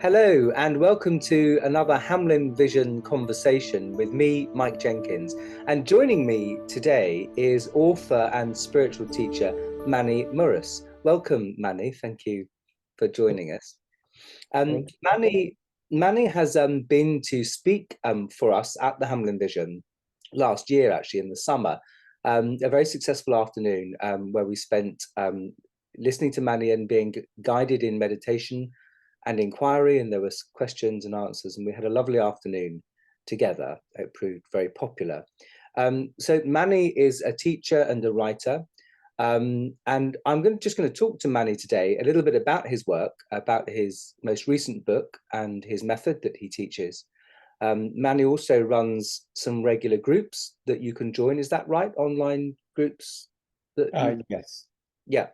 Hello, and welcome to another Hamblin Vision conversation with me, Mike Jenkins. And joining me today is author and spiritual teacher Manny Muros. Welcome, Manny. Thank you for joining us. Thank you, Michael. Manny has been to speak for us at the Hamblin Vision last year, actually, in the summer. A very successful afternoon where we spent listening to Manny and being guided in meditation and inquiry, and there was questions and answers, and we had a lovely afternoon together. It proved very popular. So Manny is a teacher and a writer, and just going to talk to Manny today a little bit about his work, about his most recent book and his method that he teaches. Manny also runs some regular groups that you can join. Is that right? Online groups that you, Yes. yeah.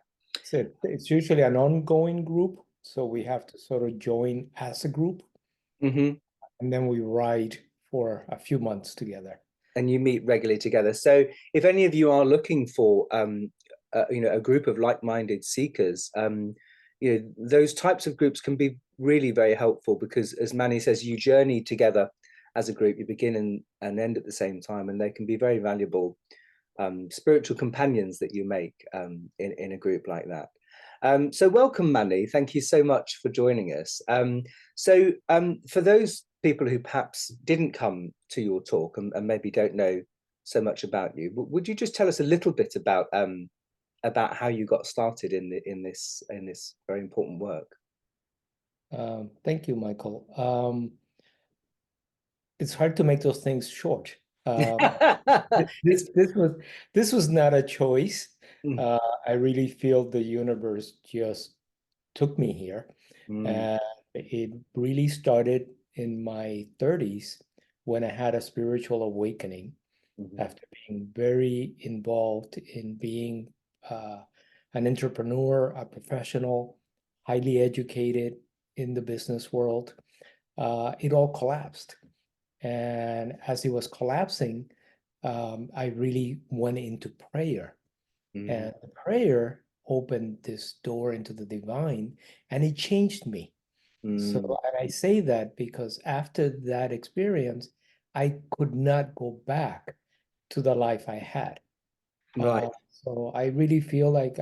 So it's usually an ongoing group, so we have to sort of join as a group, Mm-hmm. and then we ride for a few months together. And you meet regularly together. So if any of you are looking for a group of like-minded seekers, those types of groups can be really very helpful because, as Manny says, you journey together as a group. You begin and end at the same time, and they can be very valuable spiritual companions that you make in a group like that. So welcome, Manny. Thank you so much for joining us. For those people who perhaps didn't come to your talk and maybe don't know so much about you, would you just tell us a little bit about how you got started in this very important work? Thank you, Michael. It's hard to make those things short. It's This was not a choice. mm, I really feel the universe just took me here. mm, And it really started in my 30s when I had a spiritual awakening mhm, after being very involved in being uh, an entrepreneur, a professional, highly educated in the business world. It all collapsed. And as it was collapsing, I really went into prayer. mm, And the prayer opened this door into the divine, and it changed me. So, mm. and I say that because after that experience, I could not go back to the life I had. Right. So I really feel like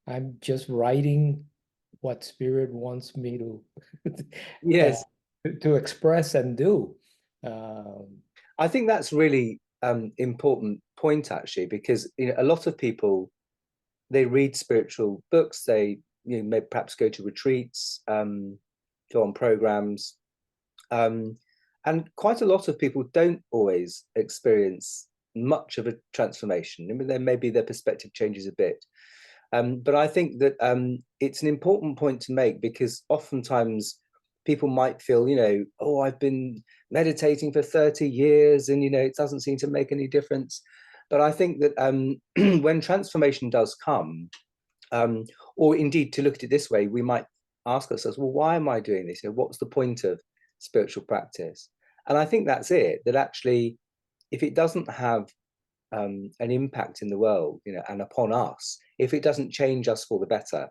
I'm just writing what spirit wants me to uh, Yes. to express and do. Um, I think that's really important point actually, because a lot of people, they read spiritual books, they may perhaps go to retreats, go on programs, um, and quite a lot of people don't always experience much of a transformation. I mean, then maybe their perspective changes a bit, but I think that it's an important point to make because oftentimes people might feel, oh, I've been meditating for 30 years and, it doesn't seem to make any difference. But I think that when transformation does come, um, or indeed to look at it this way, we might ask ourselves, well, why am I doing this? What's the point of spiritual practice? And I think that's it, that actually, if it doesn't have an impact in the world, and upon us, if it doesn't change us for the better,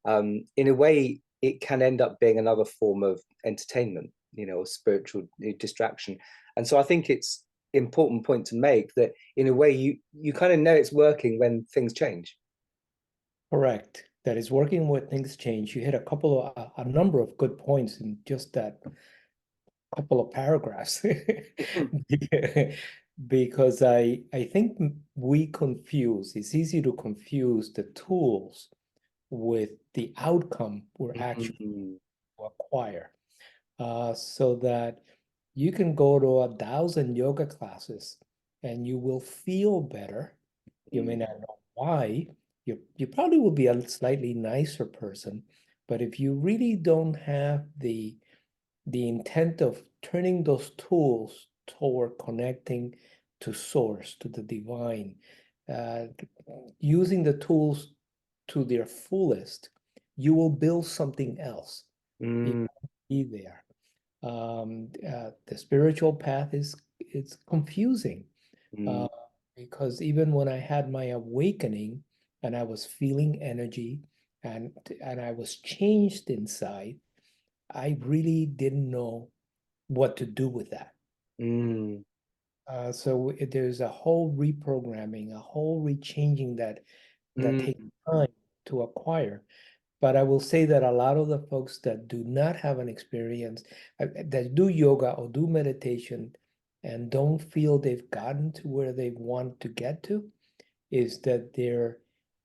in a way, it can end up being another form of entertainment, or spiritual distraction. And so I think it's important point to make that in a way you kind of know it's working when things change. correct. That is working with things change. You hit a number of good points in just that couple of paragraphs. Because I think we confuse, it's easy to confuse the tools with the outcome we're actually Mhm. to acquire. So that you can go to 1,000 yoga classes and you will feel better. You may not know why. You probably will be a slightly nicer person, but if you really don't have the intent of turning those tools toward connecting to source, to the divine, uh, using the tools to their fullest, you will build something else. It Mm, won't be there. The spiritual path is it's confusing mm, uh, because even when I had my awakening and I was feeling energy and I was changed inside, I really didn't know what to do with that. Mm, So there's a whole reprogramming, a whole rechanging that takes mm, time to acquire. But I will say that a lot of the folks that do not have an experience, that do yoga or do meditation and don't feel they've gotten to where they want to get to, is that their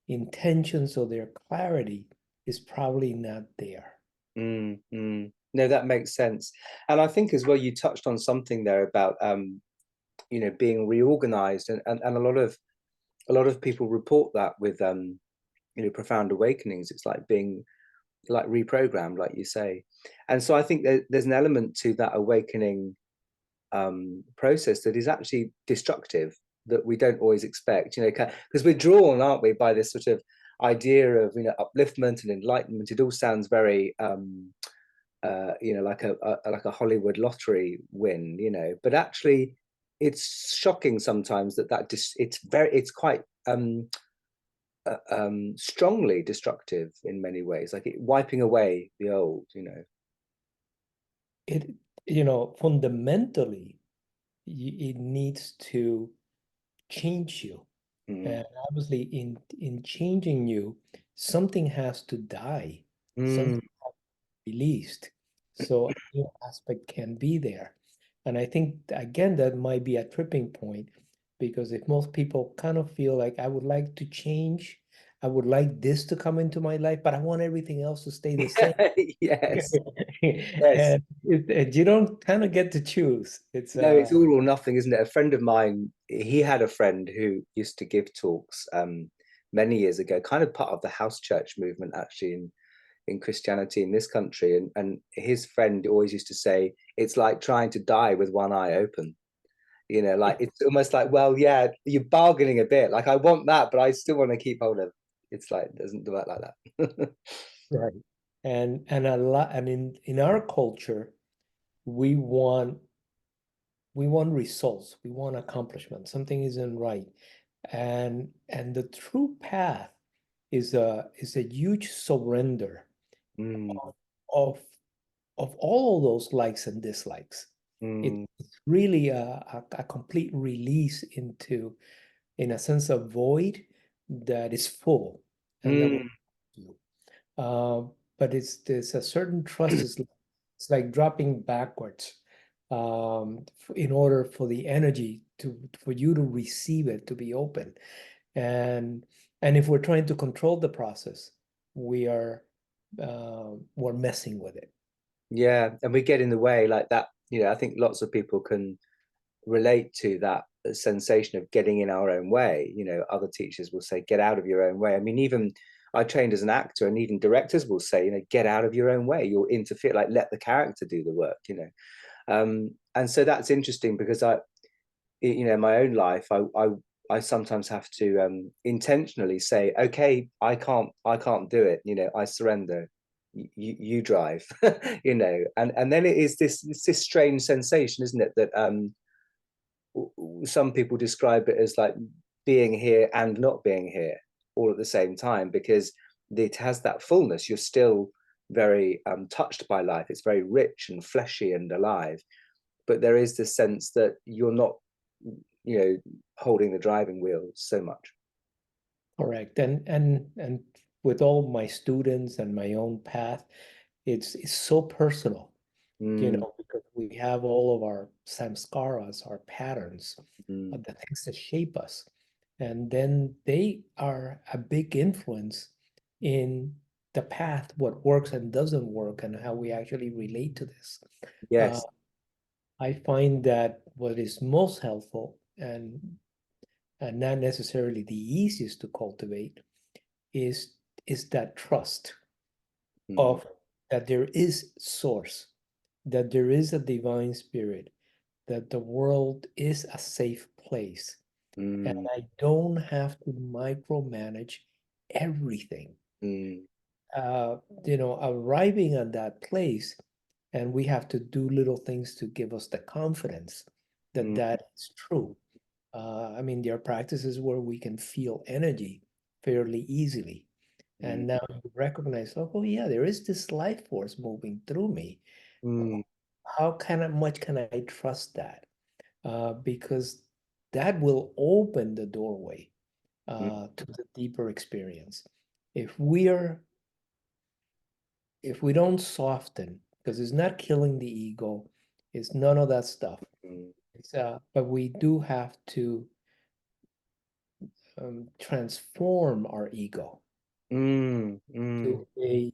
intentions or their clarity is probably not there. mm. No, that makes sense. And I think as well, you touched on something there about being reorganized, and a lot of people report that with profound awakenings. It's like being like reprogrammed, like you say. And so I think there's an element to that awakening process that is actually destructive, that we don't always expect, because we're drawn, aren't we, by this sort of idea of upliftment and enlightenment. It all sounds very like a Hollywood lottery win, but actually it's shocking sometimes it's quite strongly destructive in many ways, like wiping away the old. It, fundamentally, it needs to change you. Mm, And obviously, in changing you, something has to die, mm, something released, so a new aspect can be there. And I think again that might be a tripping point, because if most people kind of feel like I would like to change, I would like this to come into my life, but I want everything else to stay the same. yes, yes. And you don't kind of get to choose. It's No, it's all or nothing, isn't it? A friend of mine, he had a friend who used to give talks many years ago, kind of part of the house church movement, actually, in Christianity in this country. And his friend always used to say, it's like trying to die with one eye open. Like it's almost like, well, yeah, you're bargaining a bit. Like I want that, but I still want to keep hold of. It's like it doesn't work like that. right. And a lot, and in our culture, we want we want results, we want accomplishment, something isn't right. And the true path is a huge surrender Mm, of of all of those likes and dislikes. mm, It's really a complete release into, in a sense, of void that is full and that will mm. you. Uh, but there's a certain trust. It's like dropping backwards, in order for the energy for you to receive it, to be open. And and if we're trying to control the process, we are we're messing with it. Yeah, and we get in the way like that. I think lots of people can relate to that sensation of getting in our own way. Other teachers will say, get out of your own way. I mean, even I trained as an actor, and even directors will say, get out of your own way. You'll interfere, like let the character do the work. And so that's interesting because in my own life, I sometimes have to intentionally say, okay, I can't do it. I surrender. You drive. And then it's this strange sensation, isn't it, that some people describe it as like being here and not being here all at the same time, because it has that fullness. You're still very touched by life. It's very rich and fleshy and alive, but there is this sense that you're not holding the driving wheel so much. Correct. And with all my students and my own path, it's so personal, Mm, because we have all of our samskaras, our patterns, mm, the things that shape us. And then they are a big influence in the path, what works and doesn't work, and how we actually relate to this. Uh, yes. I find that what is most helpful and not necessarily the easiest to cultivate is is that trust Mm, of that there is source, that there is a divine spirit, that the world is a safe place, and mm, I don't have to micromanage everything. mm, Uh, Arriving at that place, and we have to do little things to give us the confidence that mm, that is true. I mean, there are practices where we can feel energy fairly easily. mm, And now you recognize, oh yeah, there is this life force moving through me. mm, How much can I trust that? Because that will open the doorway mm, to the deeper experience. If we're if we don't soften, because it's not killing the ego, it's none of that stuff. mm, But we do have to transform our ego mm, mm. to a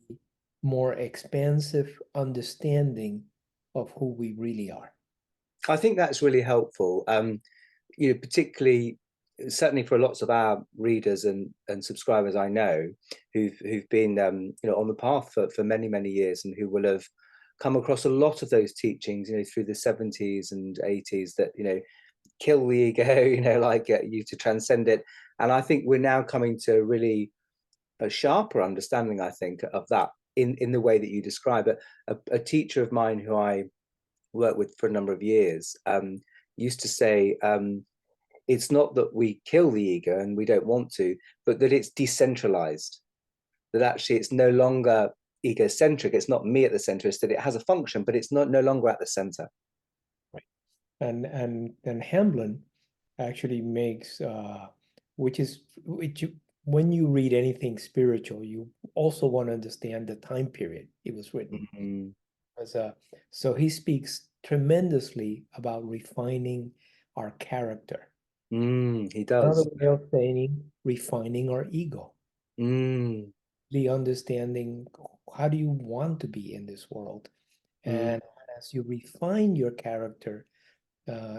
more expansive understanding of who we really are. I think that's really helpful. Particularly certainly for lots of our readers and subscribers I know who've been on the path for many many years and who will have come across a lot of those teachings through the 70s and 80s that kill the ego, like get you to transcend it. And I think we're now coming to really a sharper understanding, I think, of that in the way that you describe it. A teacher of mine who I worked with for a number of years used to say, it's not that we kill the ego and we don't want to, but that it's decentralized, that actually it's no longer egocentric, it's not me at the center, it's that it has a function, but it's not no longer at the center. Right. And Hamblin actually makes which when you read anything spiritual, you also want to understand the time period it was written. Mm, As so he speaks tremendously about refining our character. he Another does. way of saying refining our ego, Mm, the understanding how do you want to be in this world. mm, And as you refine your character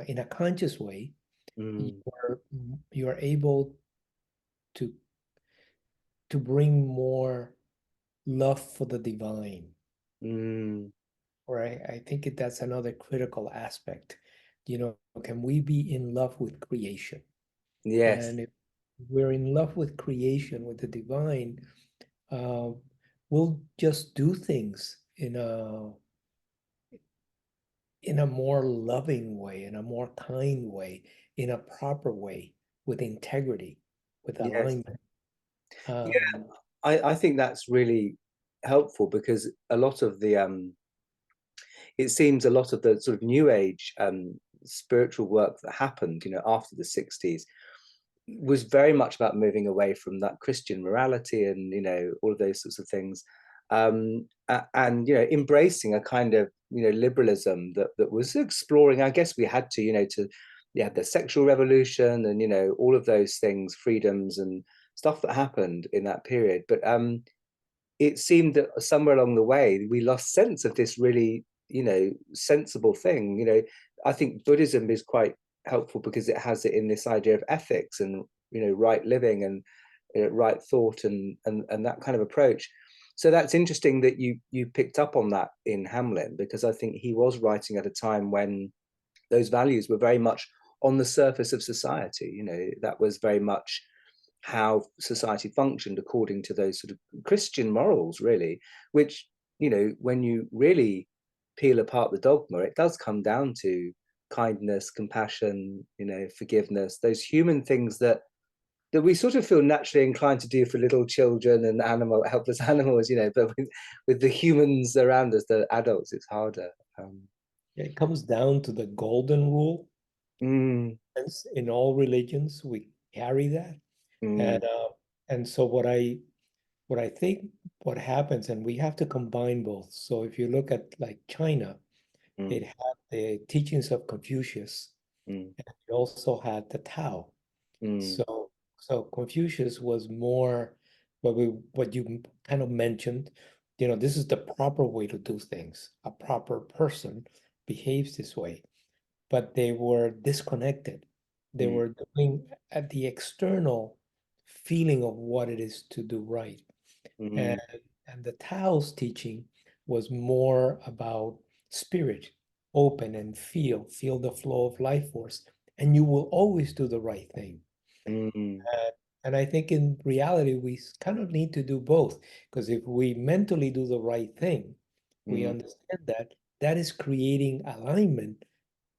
in a conscious way, you mm, are you are able to bring more love for the divine. mm. Right? I think that's another critical aspect. Can we be in love with creation? Yes. And if we're in love with creation, with the divine, uh, we'll just do things in a more loving way, in a more kind way, in a proper way, with integrity, with Yes. alignment. Yeah, Um, I think that's really helpful because a lot of the it seems a lot of the sort of new age spiritual work that happened after the 60s was very much about moving away from that Christian morality and all of those sorts of things, and embracing a kind of liberalism that was exploring. I guess we had to you had the sexual revolution and all of those things, freedoms and stuff that happened in that period. But it seemed that somewhere along the way we lost sense of this really sensible thing. I think Buddhism is quite helpful because it has it in this idea of ethics and right living and right thought and that kind of approach. So that's interesting that you picked up on that in Hamlin, because I think he was writing at a time when those values were very much on the surface of society. That was very much how society functioned according to those sort of Christian morals, really, which, when you really peel apart the dogma, it does come down to kindness, compassion, forgiveness, those human things that we sort of feel naturally inclined to do for little children and helpless animals, but with the humans around us, the adults, it's harder. it comes down to the golden rule. Mm, In all religions, we carry that. mm, And so what I think what happens, and we have to combine both. So if you look at like China, mm, it had the teachings of Confucius, mm, and it also had the Tao. mm, So Confucius was more what you kind of mentioned, this is the proper way to do things. A proper person behaves this way, but they were disconnected. They mm, were doing at the external feeling of what it is to do right. And, mm, and the Tao's teaching was more about spirit, open and feel the flow of life force, and you will always do the right thing. mm, And I think in reality, we kind of need to do both, because if we mentally do the right thing, we mm. understand that that is creating alignment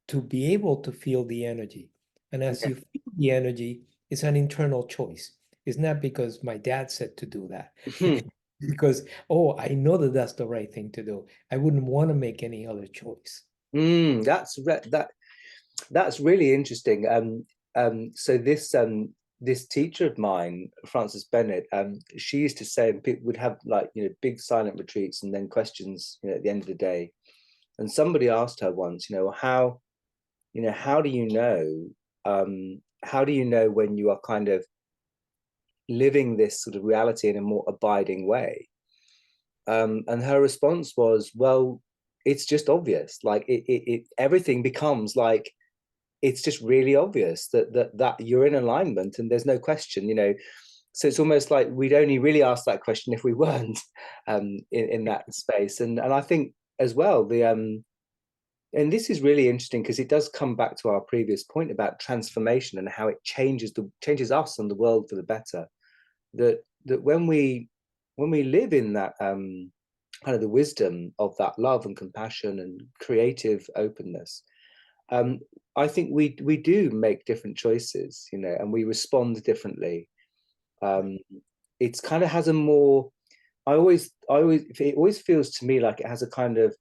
to be able to feel the energy. And as Yeah. you feel the energy, it's an internal choice. it's not because my dad said to do that. Hmm. Because, oh, I know that that's the right thing to do. I wouldn't want to make any other choice. That's really interesting. So this teacher of mine, Frances Bennett, she used to say, and people would have like big silent retreats and then questions at the end of the day. And somebody asked her once, how do you know how do you know when you are kind of living this sort of reality in a more abiding way? And her response was, well, it's just obvious. Like everything becomes like it's just really obvious that you're in alignment and there's no question. So it's almost like we'd only really ask that question if we weren't in that space. And I think as well and this is really interesting because it does come back to our previous point about transformation and how it changes us and the world for the better. That when we live in that kind of the wisdom of that love and compassion and creative openness, I think we do make different choices, and we respond differently. It's kind of has a more. It always feels to me like it has a kind of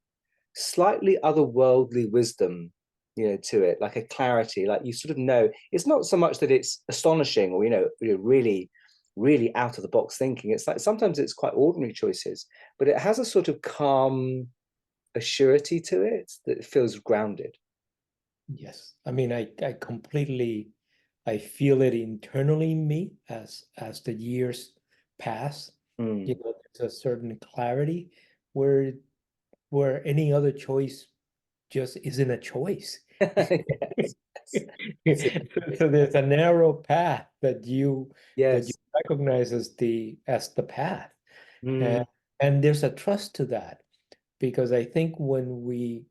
slightly otherworldly wisdom, to it, like a clarity, like you sort of know. It's not so much that it's astonishing or really, really out of the box thinking. It's like sometimes it's quite ordinary choices, but it has a sort of calm, a surety to it that feels grounded. Yes. I mean, I feel it internally in me as the years pass. Mm. There's a certain clarity where any other choice just isn't a choice. Yes. So there's a narrow path that you Yes. recognize as the path. Mm. And and there's a trust to that because I think when we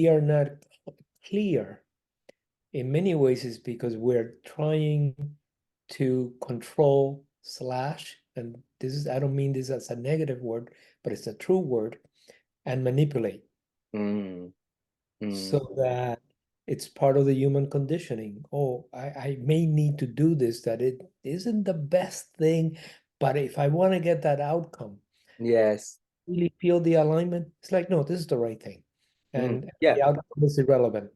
are not clear in many ways is because we're trying to control slash, and I don't mean this as a negative word, but it's a true word, and manipulate Mm. Mm. so that it's part of the human conditioning. Oh, I may need to do this, that it isn't the best thing, but if I want to get that outcome, Yes. really feel the alignment, it's like, no, this is the right thing. Mm. And Yeah. the outcome is irrelevant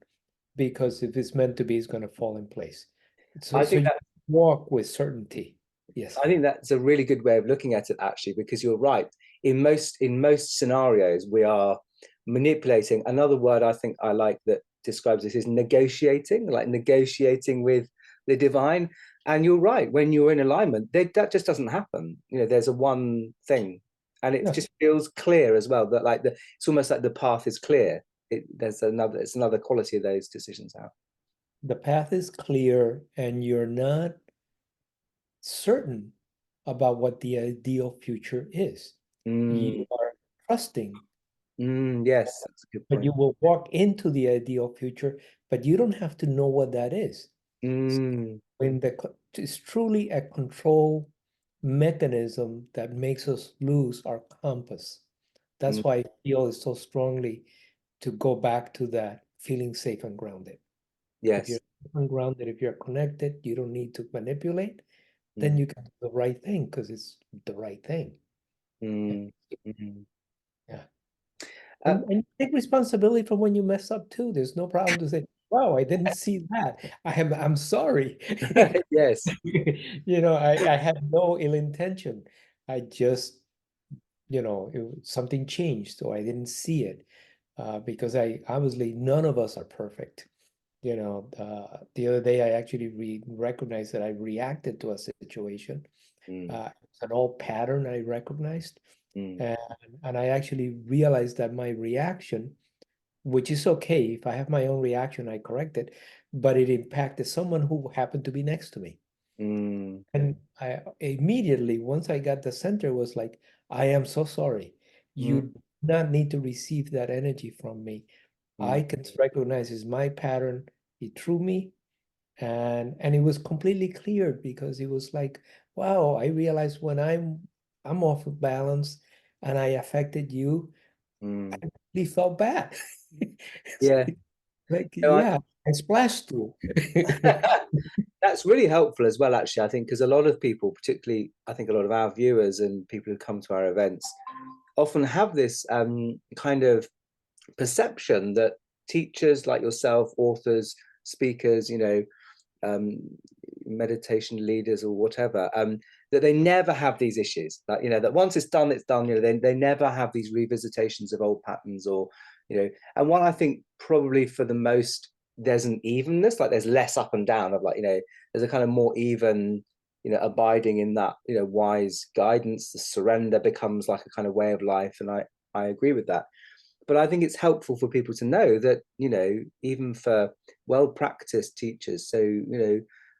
because if it's meant to be, it's going to fall in place. So, I so think you that walk with certainty. Yes. I think that's a really good way of looking at it, actually, because you're right. In most scenarios, we are manipulating. Another word I think I like that describes this is negotiating, like negotiating with the divine. And you're right. When you're in alignment, that just doesn't happen. There's a one thing, and it Yes. just feels clear as well. That like it's almost like the path is clear. It's another quality of those decisions have. The path is clear and you're not certain about what the ideal future is. Mm, You are trusting, yes, that's a good but point. you will walk into the ideal future, but you don't have to know what that is. Mm, When it's truly a control mechanism that makes us lose our compass. mm, That's why I feel it so strongly to go back to that feeling safe and grounded. If you're yes. safe and grounded, if you're connected, you don't need to manipulate, then Mm, you can do the right thing because it's the right thing. mm, mm. Yeah. Uh, And take responsibility for when you mess up too. There's no problem to say, wow, I didn't see that. I'm sorry. yes. I had no ill intention. I just, something changed, so I didn't see it. Because I obviously none of us are perfect. The other day I actually recognized that I reacted to a situation. Mm, It's an old pattern I recognized. mm, And, and I actually realized that my reaction, which is okay, if I have my own reaction, I correct it, but it impacted someone who happened to be next to me. mm, And I immediately, once I got the center, was like, I am so sorry. mm, You do not need to receive that energy from me. mm, I can recognize it's my pattern. It threw me, and it was completely cleared because it was like, wow, I realized when I'm off of balance and I affected you, mm. I really felt bad. It's Yeah. like, No, yeah, I splashed through. That's really helpful as well, actually, I think, because a lot of people, particularly, I think a lot of our viewers and people who come to our events, often have this kind of perception that teachers like yourself, authors, speakers, um, meditation leaders or whatever, that they never have these issues. That that once it's done, it's done. They never have these revisitations of old patterns, or And what I think probably for the most, there's an evenness, like there's less up and down of there's a kind of more even, abiding in that wise guidance. The surrender becomes like a kind of way of life, and I agree with that. But I think it's helpful for people to know that, even for well-practiced teachers, so,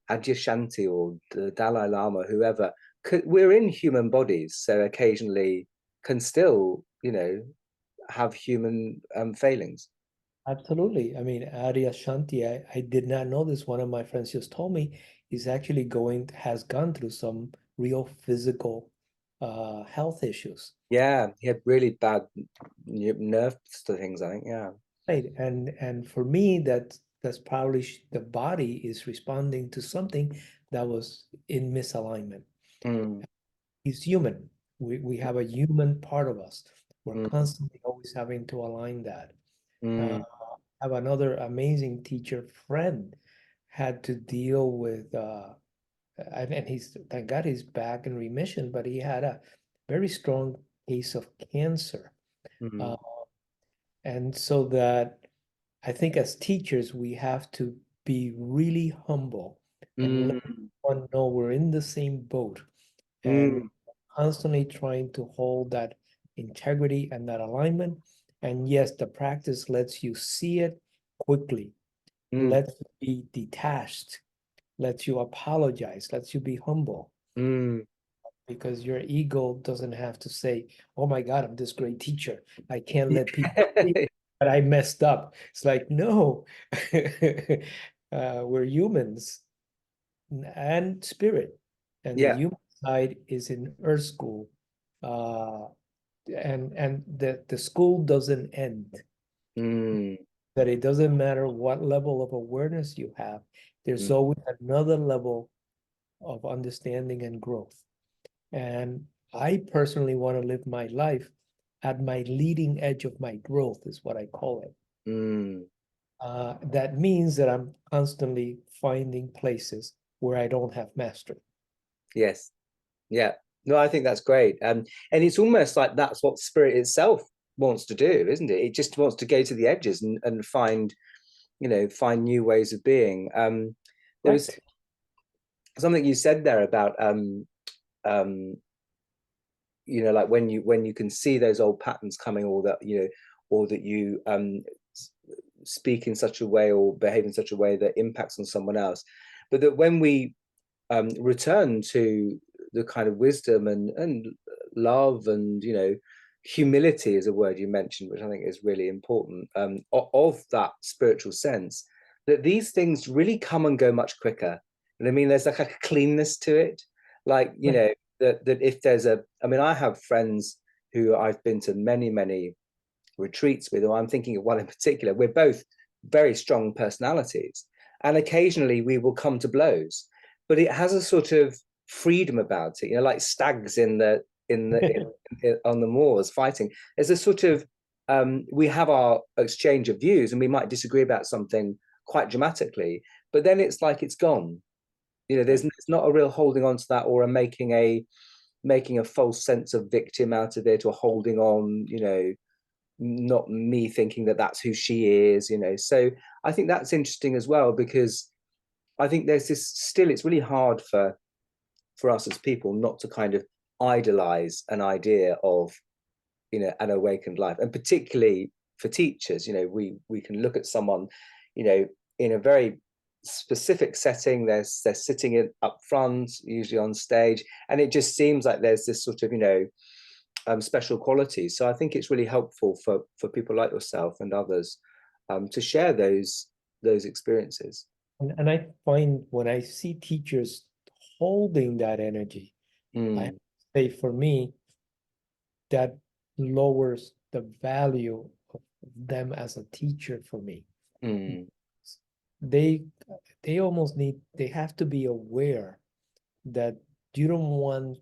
Adyashanti or the Dalai Lama, whoever, we're in human bodies, so occasionally can still, have human failings. Absolutely. I mean, Arya Shanti, I did not know this. One of my friends just told me he's actually has gone through some real physical health issues. Yeah, he had really bad nerve things, I think. Yeah. Right. And for me, that's probably the body is responding to something that was in misalignment. Mm, He's human. We have a human part of us. We're mm, constantly always having to align that. Uh, mm, I have another amazing teacher friend had to deal with and he's thank God he's back in remission, but he had a very strong case of cancer. Uh, mm, and so that I think as teachers, we have to be really humble and let mm, everyone know we're in the same boat and mm, constantly trying to hold that integrity and that alignment. And yes, the practice lets you see it quickly, mm, lets you be detached, lets you apologize, lets you be humble, mm. because your ego doesn't have to say, oh my God, I'm this great teacher. I can't let people see that I messed up. It's like, no, we're humans and spirit. And the Yeah. human side is in Earth School. Uh, and the school doesn't end. Mm, That it doesn't matter what level of awareness you have, there's mm, always another level of understanding and growth. And I personally want to live my life at my leading edge of my growth, is what I call it. mm. That means that I'm constantly finding places where I don't have mastery. Yes. Yeah. No, I think that's great. And it's almost like that's what spirit itself wants to do, isn't it? It just wants to go to the edges and find, find new ways of being. There was Right. something you said there about um, like when you can see those old patterns coming, or that, or that you speak in such a way or behave in such a way that impacts on someone else. But that when we return to the kind of wisdom and love and humility is a word you mentioned, which I think is really important, of that spiritual sense, that these things really come and go much quicker. And I mean, there's like a cleanness to it, like Right. that if there's I mean, I have friends who I've been to many retreats with, or I'm thinking of one in particular. We're both very strong personalities, and occasionally we will come to blows, but it has a sort of freedom about it, like stags on the moors fighting. There's a sort of we have our exchange of views, and we might disagree about something quite dramatically, but then it's like it's gone. There's Right. it's not a real holding on to that, or a making a false sense of victim out of it, or holding on, not me thinking that that's who she is. So I think that's interesting as well, because I think there's this still, it's really hard for us as people not to kind of idolize an idea of an awakened life, and particularly for teachers. We can look at someone in a very specific setting. They're sitting up front, usually on stage, and it just seems like there's this sort of special qualities. So I think it's really helpful for people like yourself and others to share those experiences. And I find when I see teachers holding that energy, I have Mm, to say for me, that lowers the value of them as a teacher for me. mm, they they almost need, they have to be aware that you don't want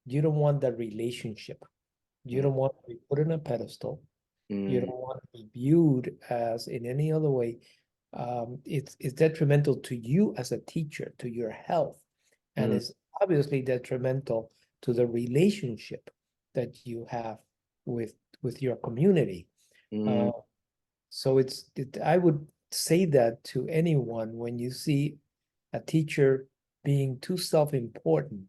you don't want that relationship. You Mm, don't want to be put in a pedestal. You mm, don't want to be viewed as in any other way. It's detrimental to you as a teacher, to your health, and mm, is obviously detrimental to the relationship that you have with with your community. mm. Uh, so I would say that to anyone when you see a teacher being too self-important,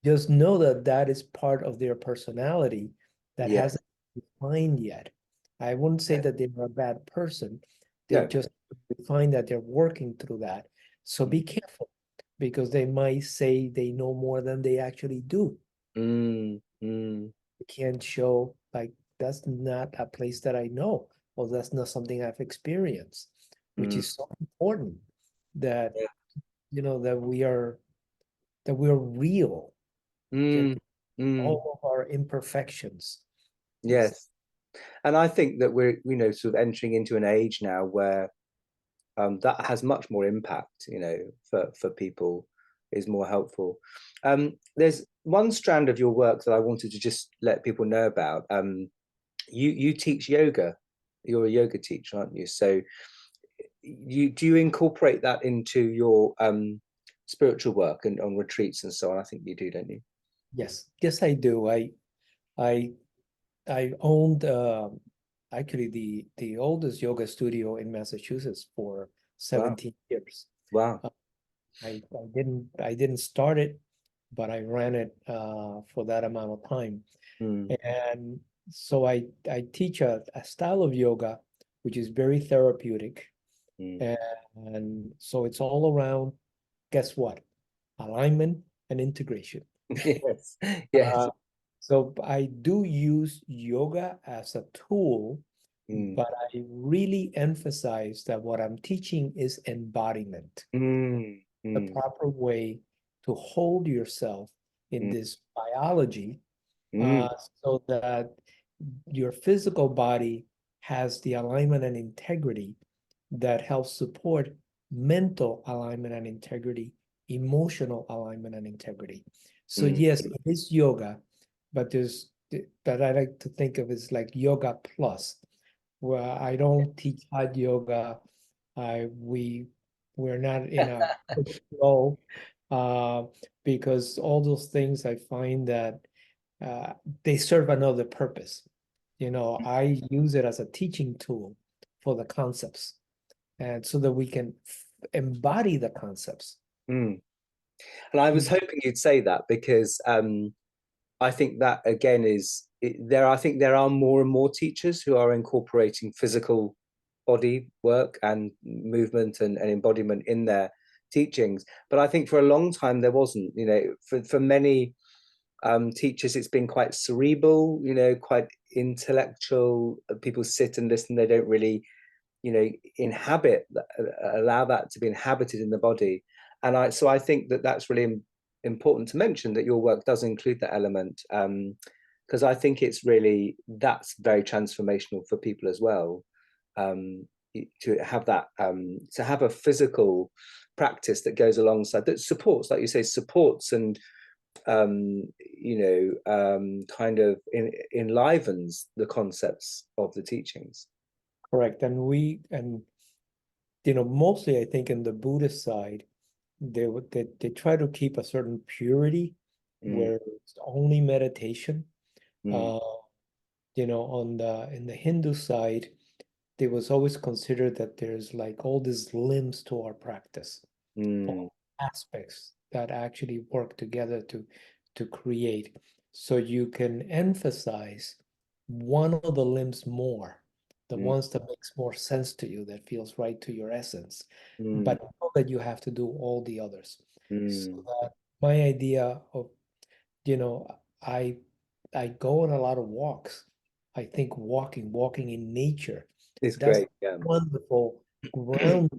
just know that that is part of their personality that Yeah, hasn't been defined yet. I wouldn't say yeah, that they're a bad person. They no. just find that they're working through that. So Mm, be careful because they might say they know more than they actually do. mm, mm, They can't show like that's not a place that I know, or that's not something I've experienced, which mm, is so important that yeah, that we're real, you know, mm, mm, all of our imperfections. It's yes. And I think that we're, sort of entering into an age now where that has much more impact, for people, is more helpful. There's one strand of your work that I wanted to just let people know about. You teach yoga. You're a yoga teacher, aren't you? So do you incorporate that into your spiritual work and on retreats and so on? I think you do, don't you? yes, I do. I I owned actually the oldest yoga studio in Massachusetts for Wow, 17 years. wow. Uh, I didn't start it, but I ran it for that amount of time. Mm, And so I teach a style of yoga which is very therapeutic. mm. And so it's all around, guess what? Alignment and integration. Yes, yes. Uh, so I do use yoga as a tool, Mm, but I really emphasize that what I'm teaching is embodiment, mm, the mm, proper way to hold yourself in mm, this biology, mm, uh, so that your physical body has the alignment and integrity that helps support mental alignment and integrity, emotional alignment and integrity. So mm, yes, it is yoga, but but I like to think of it as like yoga plus, where I don't teach hot yoga. I we're not in a quick flow, uh, because all those things I find that uh, they serve another purpose. I use it as a teaching tool for the concepts, and so that we can embody the concepts. mm. And I was Mhm. hoping you'd say that because I think that again there. I think there are more and more teachers who are incorporating physical body work and movement and embodiment in their teachings. But I think for a long time there wasn't. For many teachers, it's been quite cerebral. Quite intellectual. People sit and listen. They don't really inhabit allow that to be inhabited in the body. And I think that that's really important to mention, that your work does include that element, because I think that's very transformational for people as well, to have that, to have a physical practice that goes alongside, that supports, like you say, supports and kind of enlivens the concepts of the teachings. Correct. And mostly I think in the Buddhist side, they try to keep a certain purity Mm, where it's only meditation. mm, Uh, on the in the Hindu side, it was always considered that there's like all these limbs to our practice, mm. all aspects that actually work together to create. So you can emphasize one of the limbs more, the Mm, ones that makes more sense to you, that feels right to your essence, mm, but know that you have to do all the others. So mm. that my idea of, you know, I I go on a lot of walks. I think walking in nature, It's that's great. Yeah. wonderful ground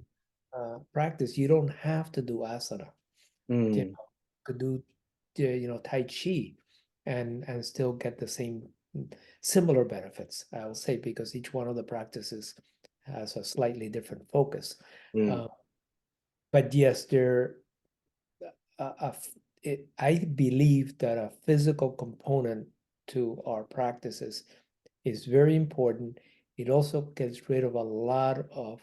practice. You don't have to do asana. You Mm, know, could do Tai Chi and still get the same similar benefits, I will say, because each one of the practices has a slightly different focus. Mm, Uh, but yes, I believe that a physical component to our practices is very important. It also gets rid of a lot of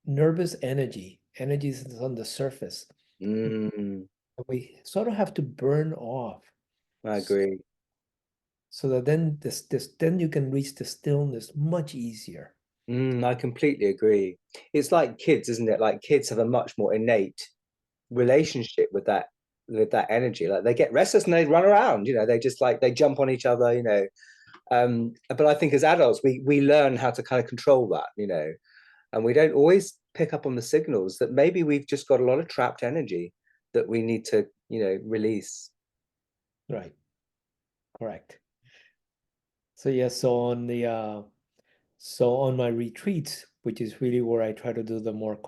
nervous energy that's on the surface. mm, We sort of have to burn off I agree. so that then you can reach the stillness much easier. I completely agree. It's like kids, isn't it? Like kids have a much more innate relationship with that energy. Like they get restless and they run around, they just like they jump on each other, but I think as adults we learn how to kind of control that, and we don't always pick up on the signals that maybe we've just got a lot of trapped energy that we need to, release. Right, correct. So yes, so on my retreats, which is really where I try to do the more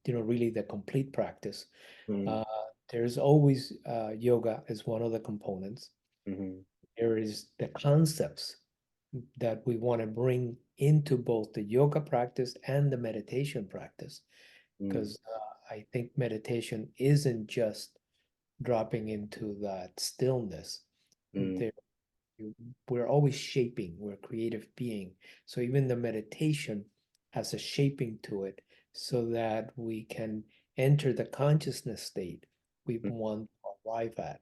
really the complete practice. Mm, Uh, there's always yoga as one of the components. mhm, There is the concepts that we want to bring into both the yoga practice and the meditation practice, mm, because I think meditation isn't just dropping into that stillness. mm, There, we're always shaping, we're a creative being. So even the meditation has a shaping to it so that we can enter the consciousness state we mm, want to arrive at.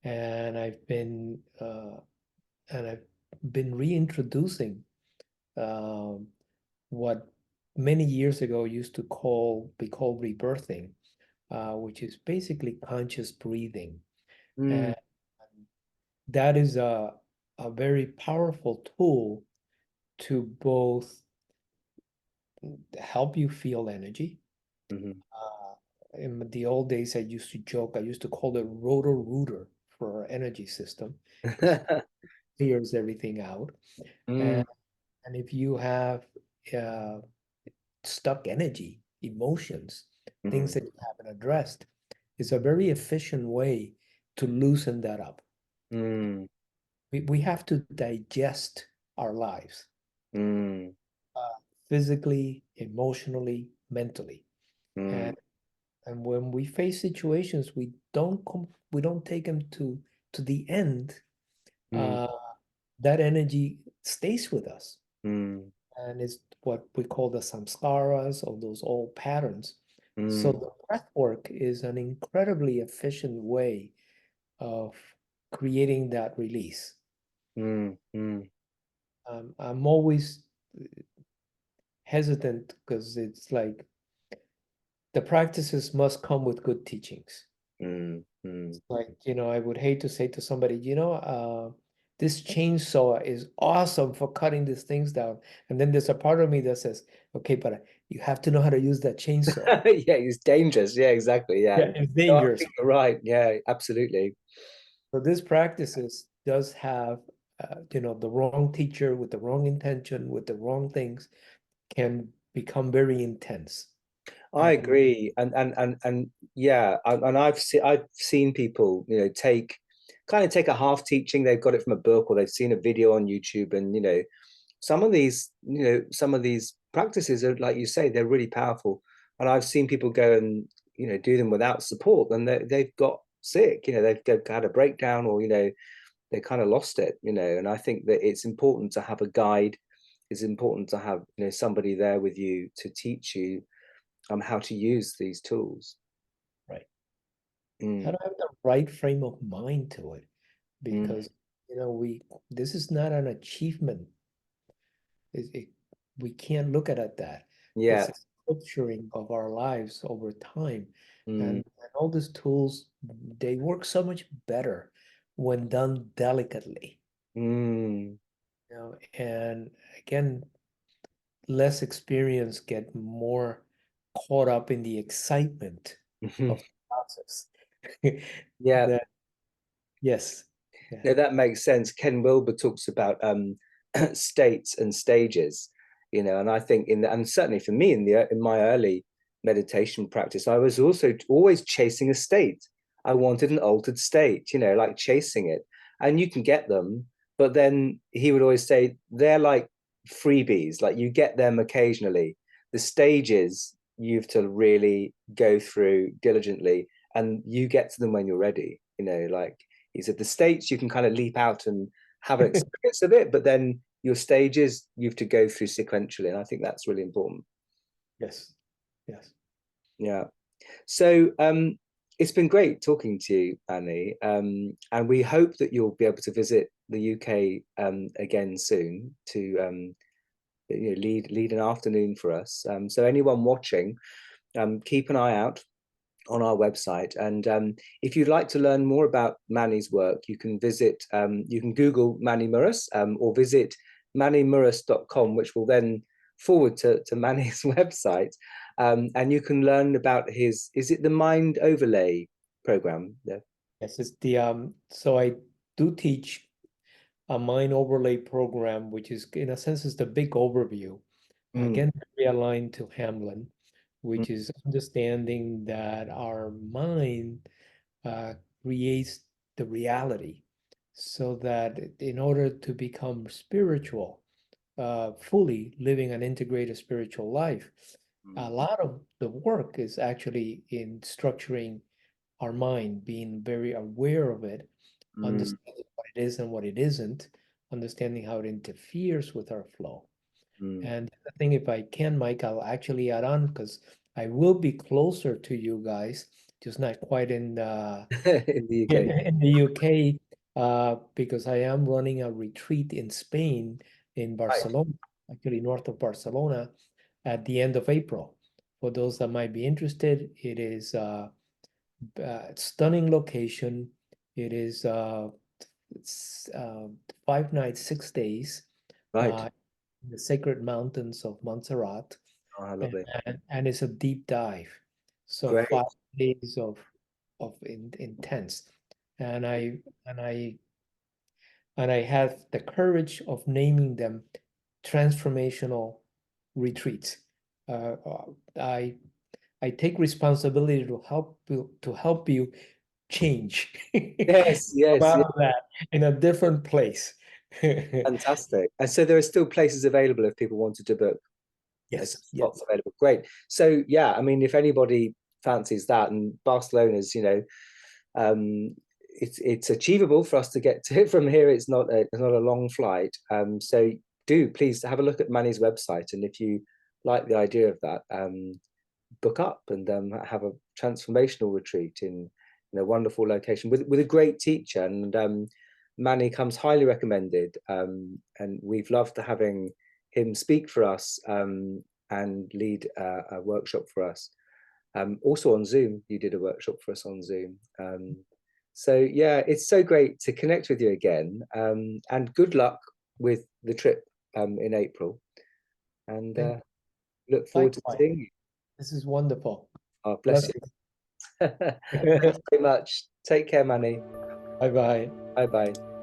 And I've been reintroducing um, what many years ago used to be called rebirthing, which is basically conscious breathing. mm, And that is a very powerful tool to both help you feel energy. mhm. In the old days, I used to joke, I used to call it rotor rooter for our energy system because it clears everything out. Mm, And, and if you have uh, stuck energy, emotions, things mhm, that you haven't addressed, it's a very efficient way to loosen that up. mm, We have to digest our lives mm, uh, physically, emotionally, mentally. mm, And and when we face situations, we don't take them to the end. mm, Uh, that energy stays with us, mm, and it's what we call the samskaras or those old patterns. So mm, the breath work is an incredibly efficient way of creating that release. mm, mm, I'm always hesitant because it's like the practices must come with good teachings. mm, mm. Like, I would hate to say to somebody, this chainsaw is awesome for cutting these things down. And then there's a part of me that says, okay, but you have to know how to use that chainsaw. Yeah, it's dangerous. Yeah, exactly. Yeah. Yeah, it's No, I dangerous. think you're right. Yeah, absolutely. So this practices does have, the wrong teacher with the wrong intention, with the wrong things can become very intense. I And agree, and yeah, and I've seen people, take a half teaching. They've got it from a book or they've seen a video on YouTube, and some of these practices are like you say, they're really powerful. And I've seen people go and do them without support, and they've got sick. They've had a breakdown, or they kind of lost it. And I think that it's important to have a guide. It's important to have somebody there with you to teach you how to use these tools. right, how Mm, to have the right frame of mind to it, mm, because this is not an achievement. It, we can't look at it that. It's yeah. a sculpturing of our lives over time. Mm, And all these tools, they work so much better when done delicately. mm, And again, less experience get more caught up in the excitement mhm. of the process. Yeah. That yes. Yeah. No, that makes sense. Ken Wilber talks about states and stages, and I think and certainly for me in my early meditation practice, I was also always chasing a state. I wanted an altered state, like chasing it. And you can get them, but then he would always say they're like freebies, like you get them occasionally. The stages you have to really go through diligently, and you get to them when you're ready. Like he said, the states you can kind of leap out and have an experience of it, but then your stages you have to go through sequentially, and I think that's really important. Yes. Yes. Yeah. So it's been great talking to you, Annie, and we hope that you'll be able to visit the UK again soon to lead an afternoon for us. So anyone watching, keep an eye out on our website, and if you'd like to learn more about Manny's work, you can Google Manny Muros, or visit mannymuros.com, which will then forward to Manny's website, and you can learn about is it the Mind Overlay program? Yeah. Yes, it's the so I do teach a mind overlay program, which is in a sense is the big overview. Mm, Again, very aligned to Hamlin, mm, which is understanding that our mind uh, creates the reality, so that in order to become spiritual, fully living an integrated spiritual life, a mm, lot of the work is actually in structuring our mind, being very aware of it, mm. understanding what it is and what it isn't, understanding how it interferes with our flow. Mm. And I think if I can, Mike, I'll actually add on because I will be closer to you guys, just not quite in In the UK. in the UK, because I am running a retreat in Spain, in Right, Barcelona, actually north of Barcelona, at the end of April. For those that might be interested, it is stunning location. It is it's 5 nights, 6 days, right. uh, in the sacred mountains of Montserrat, Oh, and, lovely. and it's a deep dive. So Great. 5 days of intense, and and I and I have the courage of naming them transformational retreats. I take responsibility to help you change Yes, come yes, out yes. of that in a different place. Fantastic. And so there are still places available if people wanted to book. There's Yes, yes, spots available. Great. So yeah, I mean, if anybody fancies that, and Barcelona's, it's achievable for us to get to it from here. It's not a long flight. So do please have a look at Manny's website, and if you like the idea of that, book up and have a transformational retreat in a wonderful location with a great teacher. And Manny comes highly recommended, and we've loved having him speak for us, and lead a workshop for us. Also on Zoom, you did a workshop for us on Zoom. So yeah, it's so great to connect with you again, and good luck with the trip in April, and thank look forward to likewise. seeing you. This is wonderful. Oh, bless you. Blessings. Thanks very much. Take care, Manny. Bye bye. Bye bye.